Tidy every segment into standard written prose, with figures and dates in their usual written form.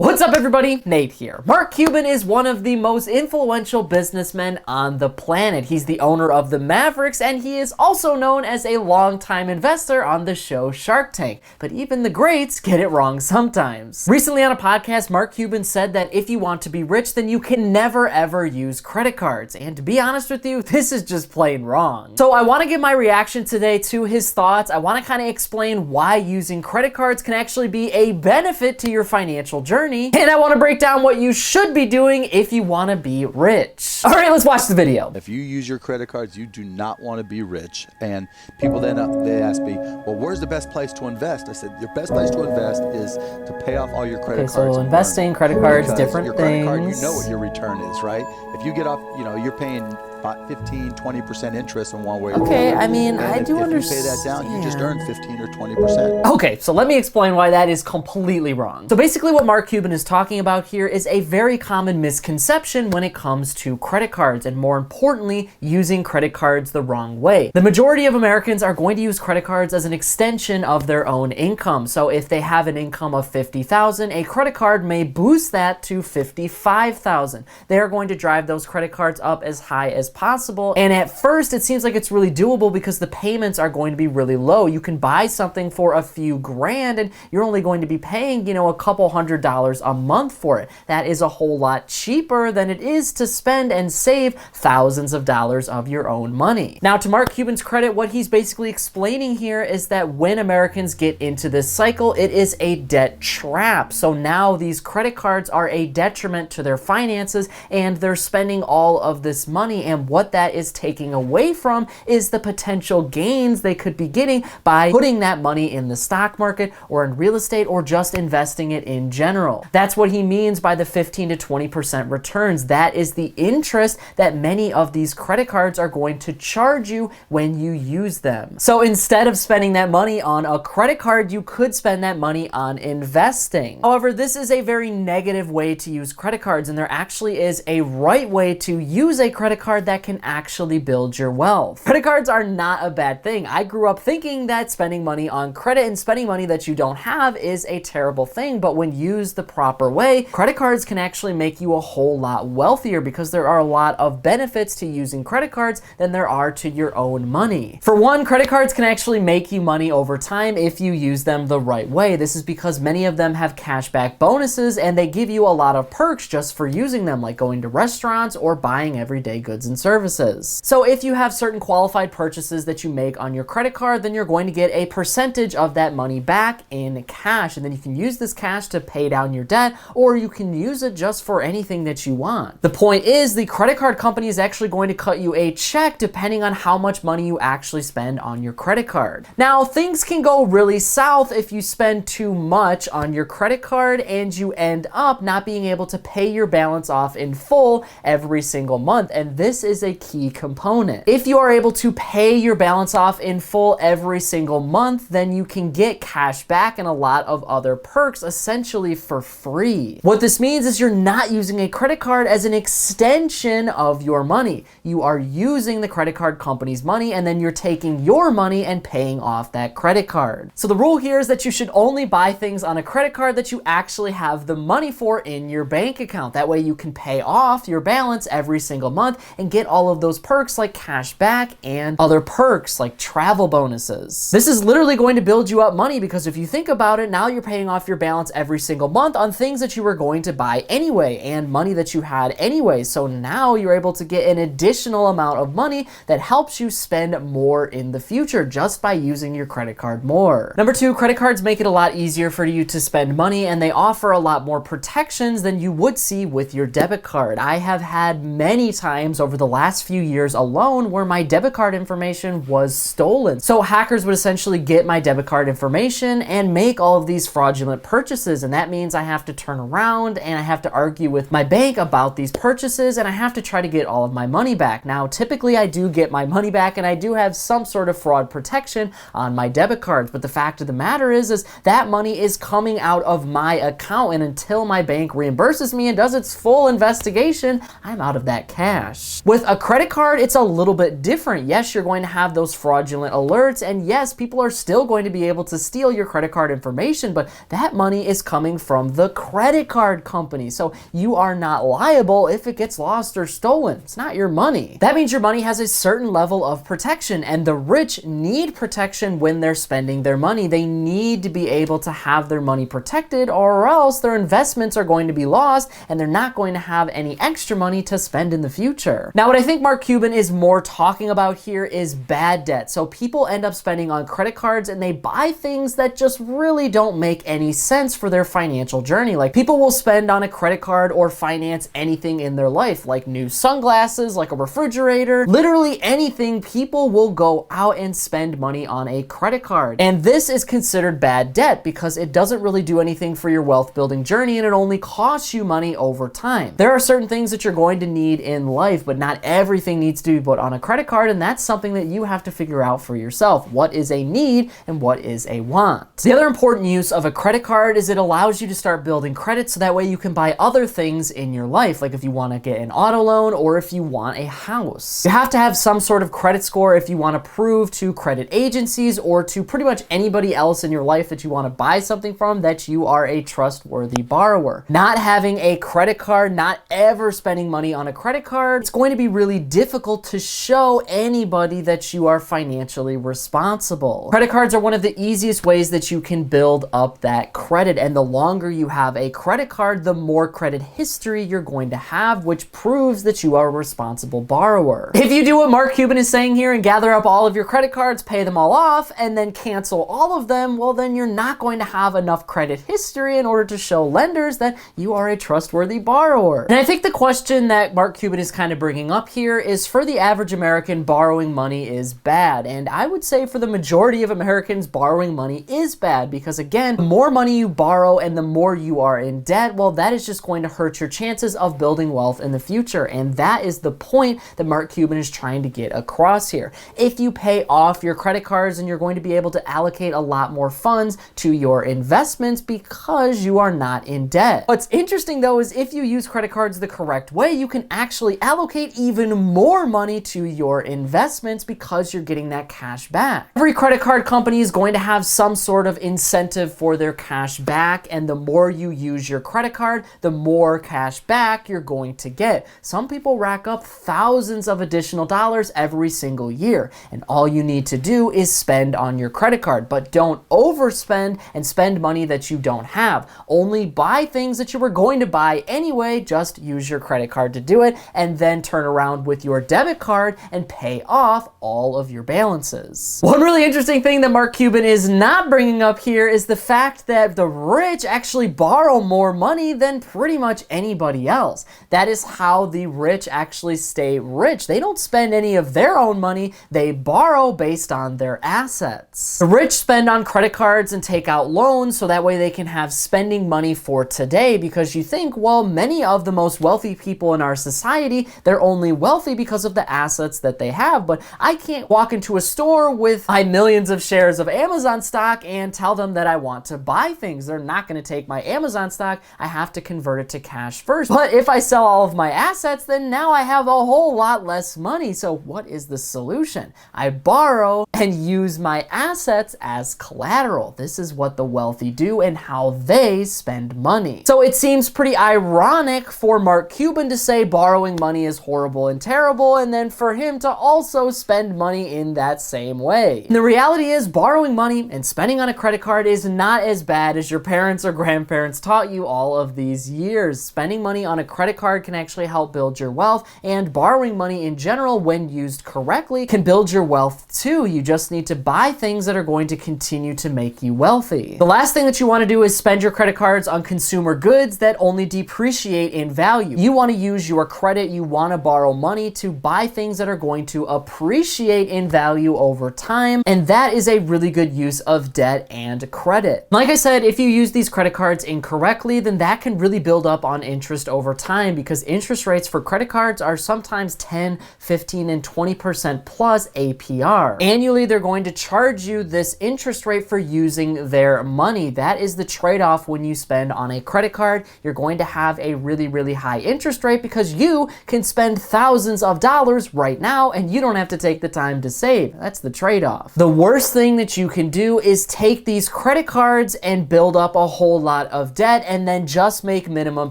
What's up everybody, Nate here. Mark Cuban is one of the most influential businessmen on the planet. He's the owner of the Mavericks and he is also known as a longtime investor on the show Shark Tank. But even the greats get it wrong sometimes. Recently on a podcast, Mark Cuban said that if you want to be rich, then you can never ever use credit cards. And to be honest with you, this is just plain wrong. So I want to give my reaction today to his thoughts. I want to kind of explain why using credit cards can actually be a benefit to your financial journey. And I want to break down what you should be doing if you want to be rich. All right, let's watch the video. If you use your credit cards, you do not want to be rich. And people then they ask me, well, where's the best place to invest? I said, your best place to invest is to pay off all your credit cards. So investing, credit cards, different your things. Credit card, you know what your return is, right? If you get off, you're paying about 15, 20% interest in one way or the other. Okay, I mean, I do understand. If you pay that down, you just earn 15 or 20%. Okay, so let me explain why that is completely wrong. So basically what Mark Cuban is talking about here is a very common misconception when it comes to credit cards, and more importantly, using credit cards the wrong way. The majority of Americans are going to use credit cards as an extension of their own income. So if they have an income of $50,000, a credit card may boost that to $55,000. They are going to drive those credit cards up as high as possible. And at first, it seems like it's really doable because the payments are going to be really low. You can buy something for a few grand and you're only going to be paying, a couple $100s a month for it. That is a whole lot cheaper than it is to spend and save thousands of dollars of your own money. Now, to Mark Cuban's credit, what he's basically explaining here is that when Americans get into this cycle, it is a debt trap. So now these credit cards are a detriment to their finances and they're spending all of this money, and what that is taking away from is the potential gains they could be getting by putting that money in the stock market or in real estate or just investing it in general. That's what he means by the 15 to 20% returns. That is the interest that many of these credit cards are going to charge you when you use them. So instead of spending that money on a credit card, you could spend that money on investing. However, this is a very negative way to use credit cards, and there actually is a right way to use a credit card that can actually build your wealth. Credit cards are not a bad thing. I grew up thinking that spending money on credit and spending money that you don't have is a terrible thing, but when used the proper way, credit cards can actually make you a whole lot wealthier because there are a lot of benefits to using credit cards than there are to your own money. For one, credit cards can actually make you money over time if you use them the right way. This is because many of them have cashback bonuses and they give you a lot of perks just for using them, like going to restaurants or buying everyday goods and services. So if you have certain qualified purchases that you make on your credit card, then you're going to get a percentage of that money back in cash, and then you can use this cash to pay down your debt, or you can use it just for anything that you want. The point is, the credit card company is actually going to cut you a check depending on how much money you actually spend on your credit card. Now, things can go really south if you spend too much on your credit card and you end up not being able to pay your balance off in full every single month, and this is a key component. If you are able to pay your balance off in full every single month, then you can get cash back and a lot of other perks essentially for free. What this means is you're not using a credit card as an extension of your money. You are using the credit card company's money and then you're taking your money and paying off that credit card. So the rule here is that you should only buy things on a credit card that you actually have the money for in your bank account. That way you can pay off your balance every single month and get all of those perks like cash back and other perks like travel bonuses. This is literally going to build you up money because if you think about it, now you're paying off your balance every single month on things that you were going to buy anyway and money that you had anyway. So now you're able to get an additional amount of money that helps you spend more in the future just by using your credit card more. Number two, credit cards make it a lot easier for you to spend money and they offer a lot more protections than you would see with your debit card. I have had many times over the last few years alone where my debit card information was stolen. So hackers would essentially get my debit card information and make all of these fraudulent purchases, and that means I have to turn around and I have to argue with my bank about these purchases and I have to try to get all of my money back. Now, typically I do get my money back and I do have some sort of fraud protection on my debit cards, but the fact of the matter is that money is coming out of my account, and until my bank reimburses me and does its full investigation, I'm out of that cash. With a credit card, it's a little bit different. Yes, you're going to have those fraudulent alerts, and yes, people are still going to be able to steal your credit card information, but that money is coming from the credit card company. So you are not liable if it gets lost or stolen. It's not your money. That means your money has a certain level of protection, and the rich need protection when they're spending their money. They need to be able to have their money protected, or else their investments are going to be lost and they're not going to have any extra money to spend in the future. Now, what I think Mark Cuban is more talking about here is bad debt. So people end up spending on credit cards and they buy things that just really don't make any sense for their financial journey. Like, people will spend on a credit card or finance anything in their life, like new sunglasses, like a refrigerator, literally anything. People will go out and spend money on a credit card. And this is considered bad debt because it doesn't really do anything for your wealth building journey, and it only costs you money over time. There are certain things that you're going to need in life, but not everything needs to be put on a credit card, and that's something that you have to figure out for yourself. What is a need and what is a want? The other important use of a credit card is it allows you to start building credit so that way you can buy other things in your life, like if you want to get an auto loan or if you want a house. You have to have some sort of credit score if you want to prove to credit agencies or to pretty much anybody else in your life that you want to buy something from that you are a trustworthy borrower. Not having a credit card, not ever spending money on a credit card, it's going to be really difficult to show anybody that you are financially responsible. Credit cards are one of the easiest ways that you can build up that credit, and the longer you have a credit card, the more credit history you're going to have, which proves that you are a responsible borrower. If you do what Mark Cuban is saying here and gather up all of your credit cards, pay them all off, and then cancel all of them, well, then you're not going to have enough credit history in order to show lenders that you are a trustworthy borrower. And I think the question that Mark Cuban is kind of bringing up here is, for the average American, borrowing money is bad. And I would say for the majority of Americans, borrowing money is bad because, again, the more money you borrow and the more you are in debt, well, that is just going to hurt your chances of building wealth in the future. And that is the point that Mark Cuban is trying to get across here. If you pay off your credit cards, and you're going to be able to allocate a lot more funds to your investments because you are not in debt. What's interesting though is if you use credit cards the correct way, you can actually allocate even more money to your investments because you're getting that cash back. Every credit card company is going to have some sort of incentive for their cash back, and the more you use your credit card, the more cash back you're going to get. Some people rack up thousands of additional dollars every single year, and all you need to do is spend on your credit card, but don't overspend and spend money that you don't have. Only buy things that you were going to buy anyway. Just use your credit card to do it, and then turn around with your debit card and pay off all of your balances. One really interesting thing that Mark Cuban is not bringing up here is the fact that the rich actually borrow more money than pretty much anybody else. That is how the rich actually stay rich. They don't spend any of their own money. They borrow based on their assets. The rich spend on credit cards and take out loans so that way they can have spending money for today, because you think, well, many of the most wealthy people in our society, they're only wealthy because of the assets that they have. But I can't walk into a store with my millions of shares of Amazon stock and tell them that I want to buy things. They're not going to take my Amazon stock. I have to convert it to cash first. But if I sell all of my assets, then now I have a whole lot less money. So what is the solution? I borrow and use my assets as collateral. This is what the wealthy do and how they spend money. So it seems pretty ironic for Mark Cuban to say borrowing money is horrible and terrible, and then for him to also spend money in that same way. And the reality is, borrowing money and spending on a credit card is not as bad as your parents or grandparents taught you all of these years. Spending money on a credit card can actually help build your wealth, and borrowing money in general, when used correctly, can build your wealth too. You just need to buy things that are going to continue to make you wealthy. The last thing that you want to do is spend your credit cards on consumer goods that only depreciate in value. You want to use your credit, you want to borrow money to buy things that are going to appreciate in value over time, and that is a really good use of debt and credit. Like I said, if you use these credit cards incorrectly, then that can really build up on interest over time, because interest rates for credit cards are sometimes 10, 15, and 20% plus APR. Annually, they're going to charge you this interest rate for using their money. That is the trade-off when you spend on a credit card. You're going to have a really, really high interest rate because you can spend and thousands of dollars right now, and you don't have to take the time to save. That's the trade-off. The worst thing that you can do is take these credit cards and build up a whole lot of debt and then just make minimum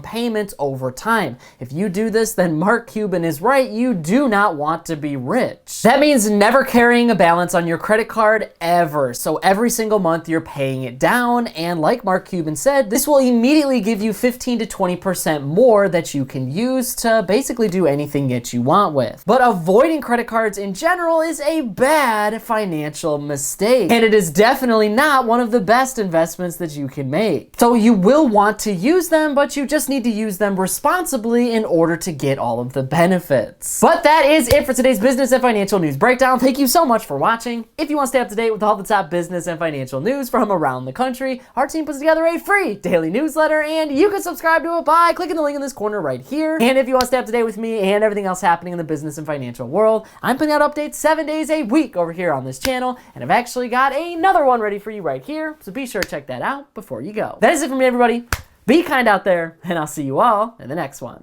payments over time. If you do this, then Mark Cuban is right. You do not want to be rich. That means never carrying a balance on your credit card ever. So every single month you're paying it down, and like Mark Cuban said, this will immediately give you 15 to 20% more that you can use to basically do anything that you want with. But avoiding credit cards in general is a bad financial mistake, and it is definitely not one of the best investments that you can make. So you will want to use them, but you just need to use them responsibly in order to get all of the benefits. But that is it for today's business and financial news breakdown. Thank you so much for watching. If you want to stay up to date with all the top business and financial news from around the country, our team puts together a free daily newsletter, and you can subscribe to it by clicking the link in this corner right here. And if you want to stay up to date with me and everything else happening in the business and financial world, I'm putting out updates 7 days a week over here on this channel, and I've actually got another one ready for you right here, so be sure to check that out before you go. That is it for me, everybody. Be kind out there, and I'll see you all in the next one.